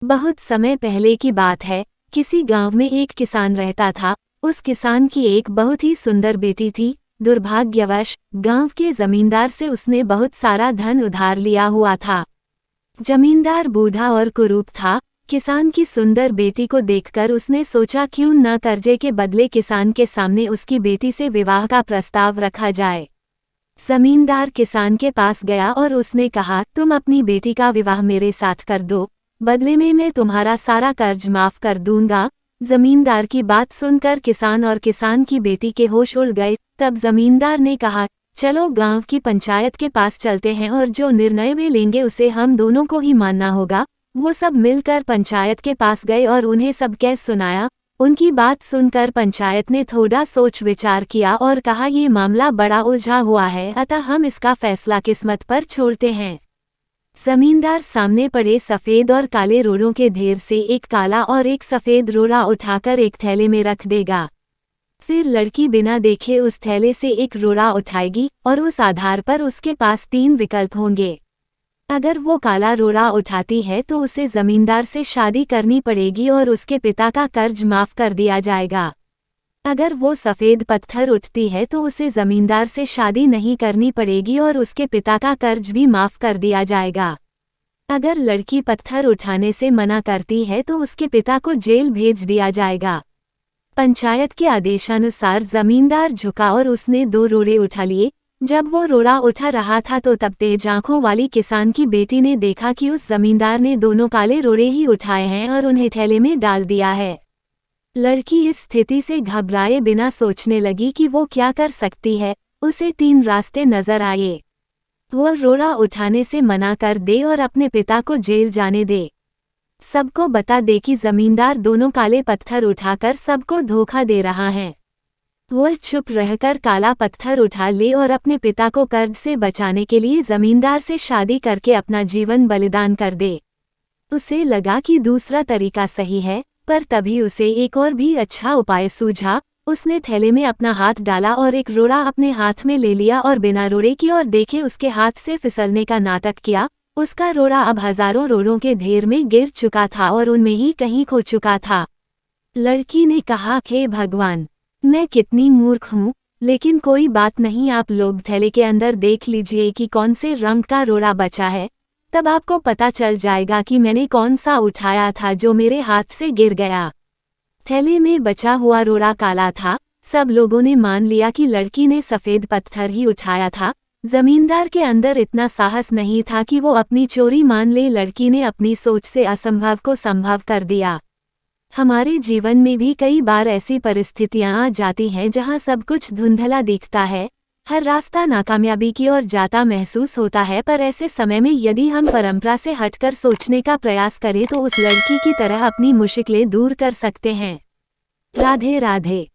बहुत समय पहले की बात है। किसी गांव में एक किसान रहता था। उस किसान की एक बहुत ही सुंदर बेटी थी। दुर्भाग्यवश गांव के जमींदार से उसने बहुत सारा धन उधार लिया हुआ था। जमींदार बूढ़ा और कुरूप था। किसान की सुंदर बेटी को देखकर उसने सोचा क्यों न कर्जे के बदले किसान के सामने उसकी बेटी से विवाह का प्रस्ताव रखा जाए। जमींदार किसान के पास गया और उसने कहा, तुम अपनी बेटी का विवाह मेरे साथ कर दो, बदले में मैं तुम्हारा सारा कर्ज माफ कर दूंगा। जमींदार की बात सुनकर किसान और किसान की बेटी के होश उड़ गए। तब जमींदार ने कहा, चलो गांव की पंचायत के पास चलते हैं और जो निर्णय वे लेंगे उसे हम दोनों को ही मानना होगा। वो सब मिलकर पंचायत के पास गए और उन्हें सब कह सुनाया। उनकी बात सुनकर पंचायत ने थोड़ा सोच विचार किया और कहा, ये मामला बड़ा उलझा हुआ है, अतः हम इसका फैसला किस्मत पर छोड़ते हैं। जमींदार सामने पड़े सफेद और काले रोड़ों के ढेर से एक काला और एक सफेद रोड़ा उठाकर एक थैले में रख देगा। फिर लड़की बिना देखे उस थैले से एक रोड़ा उठाएगी और उस आधार पर उसके पास 3 विकल्प होंगे। अगर वो काला रोड़ा उठाती है तो उसे जमींदार से शादी करनी पड़ेगी और उसके पिता का कर्ज माफ कर दिया जाएगा। अगर वो सफ़ेद पत्थर उठती है तो उसे जमींदार से शादी नहीं करनी पड़ेगी और उसके पिता का कर्ज भी माफ कर दिया जाएगा। अगर लड़की पत्थर उठाने से मना करती है तो उसके पिता को जेल भेज दिया जाएगा। पंचायत के आदेशानुसार जमींदार झुका और उसने 2 रोड़े उठा लिए। जब वो रोड़ा उठा रहा था तो तब तेज आंखों वाली किसान की बेटी ने देखा कि उस जमींदार ने दोनों काले रोड़े ही उठाए हैं और उन्हें थैले में डाल दिया है। लड़की इस स्थिति से घबराए बिना सोचने लगी कि वो क्या कर सकती है। उसे 3 रास्ते नजर आए। वो रोड़ा उठाने से मना कर दे और अपने पिता को जेल जाने दे। सबको बता दे कि जमींदार दोनों काले पत्थर उठाकर सबको धोखा दे रहा है। वो चुप रहकर काला पत्थर उठा ले और अपने पिता को कर्ज से बचाने के लिए जमींदार से शादी करके अपना जीवन बलिदान कर दे। उसे लगा कि दूसरा तरीका सही है, पर तभी उसे एक और भी अच्छा उपाय सूझा। उसने थैले में अपना हाथ डाला और एक रोड़ा अपने हाथ में ले लिया और बिना रोड़े की ओर देखे उसके हाथ से फिसलने का नाटक किया। उसका रोड़ा अब हजारों रोड़ों के ढेर में गिर चुका था और उनमें ही कहीं खो चुका था। लड़की ने कहा, हे भगवान, मैं कितनी मूर्ख हूँ, लेकिन कोई बात नहीं, आप लोग थैले के अंदर देख लीजिए कि कौन से रंग का रोड़ा बचा है, तब आपको पता चल जाएगा कि मैंने कौन सा उठाया था जो मेरे हाथ से गिर गया। थैले में बचा हुआ रोड़ा काला था। सब लोगों ने मान लिया कि लड़की ने सफ़ेद पत्थर ही उठाया था। जमींदार के अंदर इतना साहस नहीं था कि वो अपनी चोरी मान ले। लड़की ने अपनी सोच से असंभव को संभव कर दिया। हमारे जीवन में भी कई बार ऐसी परिस्थितियां आ जाती हैं जहां सब कुछ धुंधला दिखता है, हर रास्ता नाकामयाबी की ओर जाता महसूस होता है, पर ऐसे समय में यदि हम परंपरा से हटकर सोचने का प्रयास करें तो उस लड़की की तरह अपनी मुश्किलें दूर कर सकते हैं। राधे राधे।